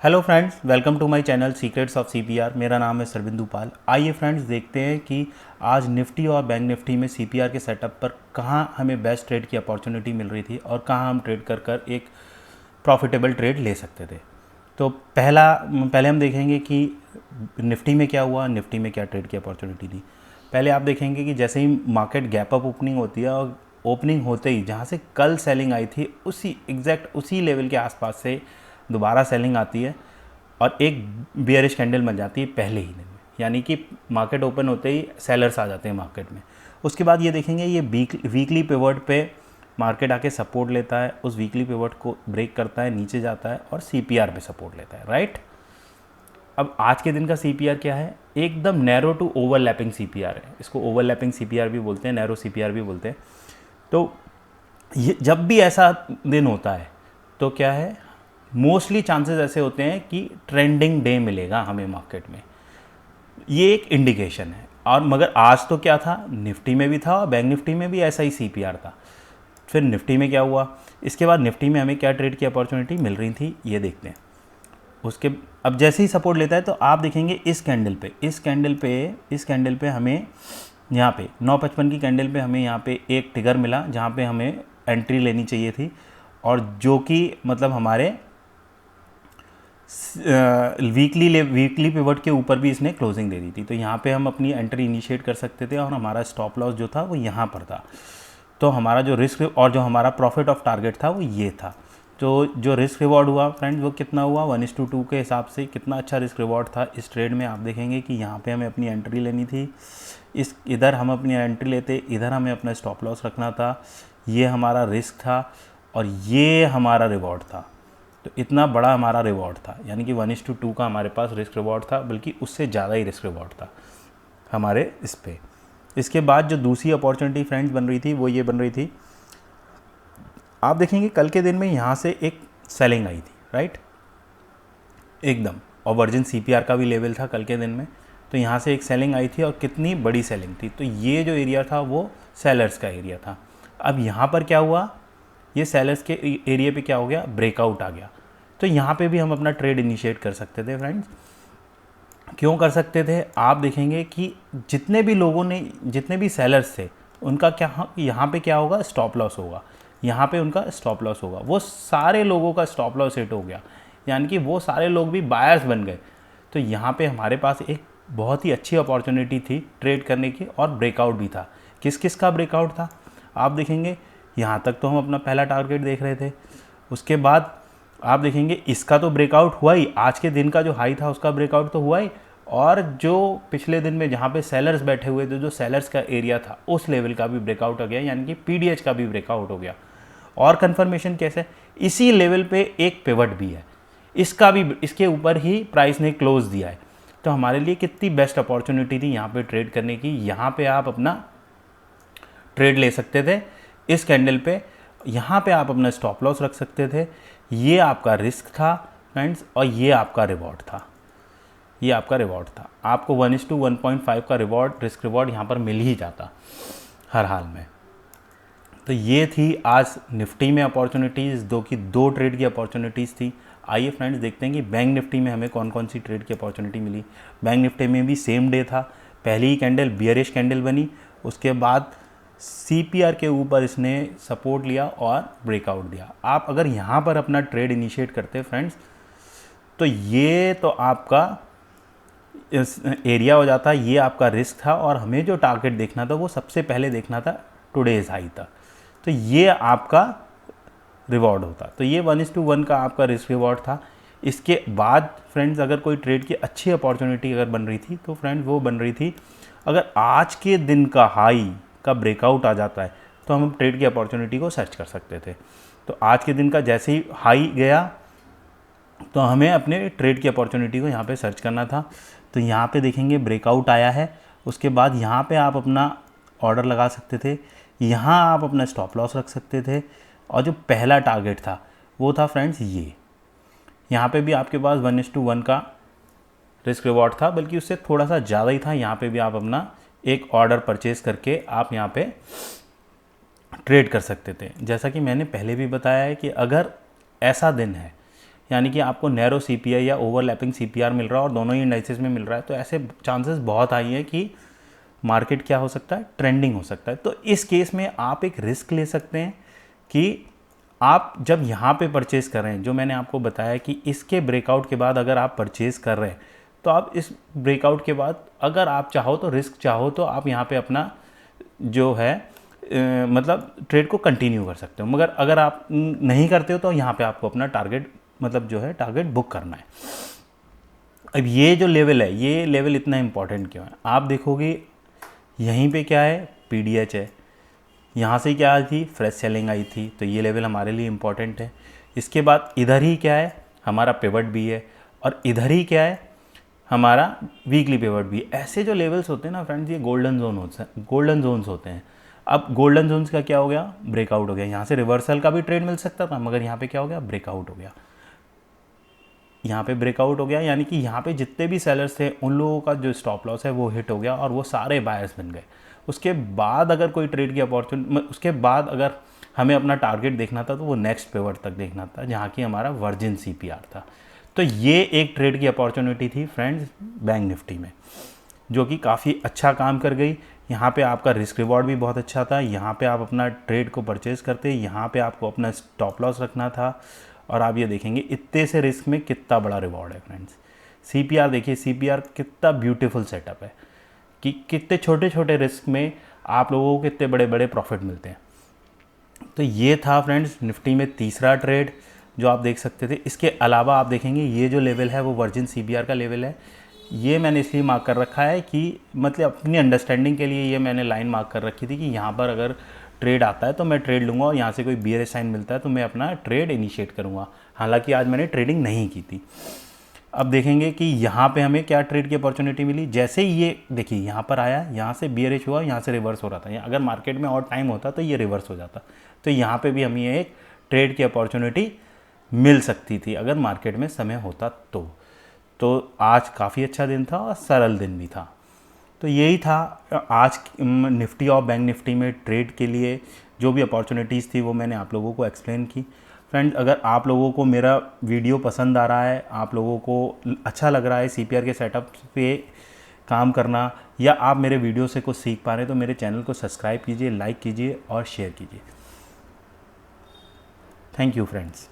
Hello friends, welcome to my channel secrets of CPR. मेरा नाम है सरबिंदु पाल। आइए फ्रेंड्स देखते हैं कि आज निफ्टी और बैंक निफ्टी में सीपीआर के सेटअप पर कहां हमें बेस्ट ट्रेड की अपॉर्चुनिटी मिल रही थी और कहां हम ट्रेड कर कर एक प्रॉफिटेबल ट्रेड ले सकते थे। तो पहले हम देखेंगे कि निफ्टी में क्या हुआ, निफ्टी में क्या ट्रेड की अपॉर्चुनिटी थी। पहले आप देखेंगे कि जैसे ही मार्केट गैप अप ओपनिंग होती है और ओपनिंग होते ही जहाँ से कल सेलिंग आई थी उसी लेवल के आसपास से दोबारा सेलिंग आती है और एक बियरिश कैंडल बन जाती है पहले ही दिन में, यानी कि मार्केट ओपन होते ही सेलर्स आ जाते हैं मार्केट में। उसके बाद ये देखेंगे ये वीकली पिवट पे मार्केट आके सपोर्ट लेता है, उस वीकली पिवट को ब्रेक करता है, नीचे जाता है और सीपीआर पे सपोर्ट लेता है, राइट। अब आज के दिन का सीपीआर क्या है? एकदम नैरो टू ओवरलैपिंग सीपीआर है। इसको ओवरलैपिंग सीपीआर भी बोलते हैं, नैरो सीपीआर भी बोलते हैं। तो ये जब भी ऐसा दिन होता है तो क्या है, मोस्टली चांसेस ऐसे होते हैं कि ट्रेंडिंग डे मिलेगा हमें मार्केट में। ये एक इंडिकेशन है। और मगर आज तो क्या था, निफ्टी में भी था और बैंक निफ्टी में भी ऐसा ही सीपीआर था। फिर निफ्टी में क्या हुआ, इसके बाद निफ्टी में हमें क्या ट्रेड की अपॉर्चुनिटी मिल रही थी ये देखते हैं। उसके अब जैसे ही सपोर्ट लेता है तो आप देखेंगे इस कैंडल पे हमें यहाँ पे 955 की कैंडल पे हमें यहाँ पे एक ट्रिगर मिला जहाँ पे हमें एंट्री लेनी चाहिए थी, और जो कि मतलब हमारे वीकली पिवट के ऊपर भी इसने क्लोजिंग दे दी थी। तो यहाँ पे हम अपनी एंट्री इनिशिएट कर सकते थे और हमारा स्टॉप लॉस जो था वो यहाँ पर था। तो हमारा जो रिस्क और जो हमारा प्रॉफिट ऑफ टारगेट था वो ये था। तो जो रिस्क रिवॉर्ड हुआ फ्रेंड्स वो कितना हुआ, 1:2 के हिसाब से कितना अच्छा रिस्क रिवॉर्ड था इस ट्रेड में। आप देखेंगे कि यहाँ पे हमें अपनी एंट्री लेनी थी, इधर हम अपनी एंट्री लेते, इधर हमें अपना स्टॉप लॉस रखना था। ये हमारा रिस्क था और ये हमारा रिवॉर्ड था। तो इतना बड़ा हमारा रिवॉर्ड था, यानी कि 1:2 का हमारे पास रिस्क रिवॉर्ड था, बल्कि उससे ज़्यादा ही रिस्क रिवॉर्ड था हमारे इस पे। इसके बाद जो दूसरी अपॉर्चुनिटी फ्रेंड्स बन रही थी वो ये बन रही थी, आप देखेंगे कल के दिन में यहाँ से एक सेलिंग आई थी, राइट, एकदम। और वर्जिन सीपीआर का भी लेवल था कल के दिन में। तो यहाँ से एक सेलिंग आई थी और कितनी बड़ी सेलिंग थी। तो ये जो एरिया था वो सेलर्स का एरिया था। अब यहाँ पर क्या हुआ, ये सेलर्स के एरिया पे क्या हो गया, ब्रेकआउट आ गया। तो यहाँ पे भी हम अपना ट्रेड इनिशिएट कर सकते थे फ्रेंड्स। क्यों कर सकते थे, आप देखेंगे कि जितने भी सेलर्स थे उनका क्या यहाँ पे क्या होगा, स्टॉप लॉस होगा। यहाँ पे उनका स्टॉप लॉस होगा, वो सारे लोगों का स्टॉप लॉस हिट हो गया, यानी कि वो सारे लोग भी बायर्स बन गए। तो यहाँ पे हमारे पास एक बहुत ही अच्छी अपॉर्चुनिटी थी ट्रेड करने की, और ब्रेकआउट भी था। किस किस का ब्रेकआउट था आप देखेंगे, यहाँ तक तो हम अपना पहला टारगेट देख रहे थे। उसके बाद आप देखेंगे इसका तो ब्रेकआउट हुआ ही, आज के दिन का जो हाई था उसका ब्रेकआउट तो हुआ ही, और जो पिछले दिन में जहाँ पे सेलर्स बैठे हुए थे, जो सेलर्स का एरिया था उस लेवल का भी ब्रेकआउट हो गया, यानी कि पीडीएच का भी ब्रेकआउट हो गया। और कंफर्मेशन कैसे, इसी लेवल पे एक पिवट भी है, इसका भी इसके ऊपर ही प्राइस ने क्लोज दिया है। तो हमारे लिए कितनी बेस्ट अपॉर्चुनिटी थी यहाँ पे ट्रेड करने की। यहाँ पे आप अपना ट्रेड ले सकते थे इस कैंडल पे, यहाँ पे आप अपना स्टॉप लॉस रख सकते थे। ये आपका रिस्क था फ्रेंड्स, और ये आपका रिवॉर्ड था। ये आपका रिवॉर्ड था, आपको 1:1.5 का रिवॉर्ड, रिस्क रिवॉर्ड यहाँ पर मिल ही जाता हर हाल में। तो ये थी आज निफ्टी में अपॉर्चुनिटीज़, दो ट्रेड की अपॉर्चुनिटीज़ थी। आइए फ्रेंड्स देखते हैं कि बैंक निफ्टी में हमें कौन कौन सी ट्रेड की अपॉर्चुनिटी मिली। बैंक निफ्टी में भी सेम डे था, पहली ही कैंडल बियरिश कैंडल बनी, उसके बाद सीपीआर के ऊपर इसने सपोर्ट लिया और ब्रेकआउट दिया। आप अगर यहाँ पर अपना ट्रेड इनिशिएट करते फ्रेंड्स तो ये तो आपका एरिया हो जाता, ये आपका रिस्क था, और हमें जो टारगेट देखना था वो सबसे पहले देखना था टुडेज हाई तक। तो ये आपका रिवॉर्ड होता। तो ये 1:1 का आपका रिस्क रिवॉर्ड था। इसके बाद फ्रेंड्स अगर कोई ट्रेड की अच्छी अपॉर्चुनिटी अगर बन रही थी तो फ्रेंड्स वो बन रही थी, अगर आज के दिन का हाई का ब्रेकआउट आ जाता है तो हम ट्रेड की अपॉर्चुनिटी को सर्च कर सकते थे। तो आज के दिन का जैसे ही हाई गया तो हमें अपने ट्रेड की अपॉर्चुनिटी को यहाँ पे सर्च करना था। तो यहाँ पे देखेंगे ब्रेकआउट आया है, उसके बाद यहाँ पे आप अपना ऑर्डर लगा सकते थे, यहाँ आप अपना स्टॉप लॉस रख सकते थे। और जो पहला टारगेट था वो था फ्रेंड्स ये, यहाँ पे भी आपके पास 1:1 का रिस्क रिवॉर्ड था, बल्कि उससे थोड़ा सा ज़्यादा ही था। यहाँ पे भी आप अपना एक ऑर्डर परचेज करके आप यहाँ पे ट्रेड कर सकते थे। जैसा कि मैंने पहले भी बताया है कि अगर ऐसा दिन है यानी कि आपको नैरो CPI या ओवरलैपिंग CPR मिल रहा है और दोनों ही इंडाइसेस में मिल रहा है, तो ऐसे चांसेस बहुत हाई है कि मार्केट क्या हो सकता है, ट्रेंडिंग हो सकता है। तो इस केस में आप एक रिस्क ले सकते हैं कि आप जब यहाँ पे परचेज़ कर रहे हैं, जो मैंने आपको बताया कि इसके ब्रेकआउट के बाद अगर आप परचेज़ कर रहे हैं तो आप इस ब्रेकआउट के बाद अगर आप चाहो तो रिस्क चाहो तो आप यहाँ पे अपना जो है मतलब ट्रेड को कंटिन्यू कर सकते हो, मगर अगर आप नहीं करते हो तो यहाँ पे आपको अपना टारगेट मतलब जो है टारगेट बुक करना है। अब ये जो लेवल है, ये लेवल इतना इंपॉर्टेंट क्यों है, आप देखोगे यहीं पे क्या है, PDH है, यहाँ से क्या आई थी, फ्रेश सेलिंग आई थी, तो ये लेवल हमारे लिए इम्पॉर्टेंट है। इसके बाद इधर ही क्या है, हमारा पिवट भी है, और इधर ही क्या है, हमारा वीकली पिवट भी। ऐसे जो लेवल्स होते हैं ना फ्रेंड्स, ये गोल्डन जोन्स होते हैं। अब गोल्डन जोन्स का क्या हो गया, ब्रेकआउट हो गया। यहाँ से रिवर्सल का भी ट्रेड मिल सकता था, मगर यहाँ पे क्या हो गया, ब्रेकआउट हो गया। यहाँ पे ब्रेकआउट हो गया, यानी कि यहाँ पे जितने भी सेलर्स थे उन लोगों का जो स्टॉप लॉस है वो हिट हो गया और वो सारे बायर्स बन गए। उसके बाद अगर कोई ट्रेड की अपॉर्चुनिटी, उसके बाद अगर हमें अपना टारगेट देखना था तो वो नेक्स्ट पिवट तक देखना था, जहाँ की हमारा वर्जिन CPR था। तो ये एक ट्रेड की अपॉर्चुनिटी थी फ्रेंड्स बैंक निफ्टी में, जो कि काफ़ी अच्छा काम कर गई। यहाँ पे आपका रिस्क रिवॉर्ड भी बहुत अच्छा था। यहाँ पे आप अपना ट्रेड को परचेज़ करते, यहाँ पे आपको अपना स्टॉप लॉस रखना था, और आप ये देखेंगे इतने से रिस्क में कितना बड़ा रिवॉर्ड है फ्रेंड्स। CPR देखिए, CPR कितना ब्यूटीफुल सेटअप है कि कितने छोटे छोटे रिस्क में आप लोगों को कितने बड़े बड़े प्रॉफिट मिलते हैं। तो ये था फ्रेंड्स निफ्टी में तीसरा ट्रेड जो आप देख सकते थे। इसके अलावा आप देखेंगे ये जो लेवल है वो वर्जिन CPR का लेवल है। ये मैंने इसलिए मार्क कर रखा है कि मतलब अपनी अंडरस्टैंडिंग के लिए ये मैंने लाइन मार्क कर रखी थी कि यहाँ पर अगर ट्रेड आता है तो मैं ट्रेड लूँगा, और यहाँ से कोई bearish साइन मिलता है तो मैं अपना ट्रेड इनिशिएट करूँगा। हालांकि आज मैंने ट्रेडिंग नहीं की थी। अब देखेंगे कि यहाँ पे हमें क्या ट्रेड की अपॉर्चुनिटी मिली। जैसे ही ये देखिए यहाँ पर आया, यहाँ से bearish हुआ, यहाँ से रिवर्स हो रहा था। अगर मार्केट में और टाइम होता तो ये रिवर्स हो जाता, तो यहाँ पे भी हमें एक ट्रेड की अपॉर्चुनिटी मिल सकती थी अगर मार्केट में समय होता तो आज काफ़ी अच्छा दिन था और सरल दिन भी था। तो यही था आज निफ्टी और बैंक निफ्टी में ट्रेड के लिए जो भी अपॉर्चुनिटीज़ थी वो मैंने आप लोगों को एक्सप्लेन की। फ्रेंड, अगर आप लोगों को मेरा वीडियो पसंद आ रहा है, आप लोगों को अच्छा लग रहा है CPR के सेटअप पे काम करना, या आप मेरे वीडियो से कुछ सीख पा रहे हैं, तो मेरे चैनल को सब्सक्राइब कीजिए, लाइक कीजिए और शेयर कीजिए। Thank you friends.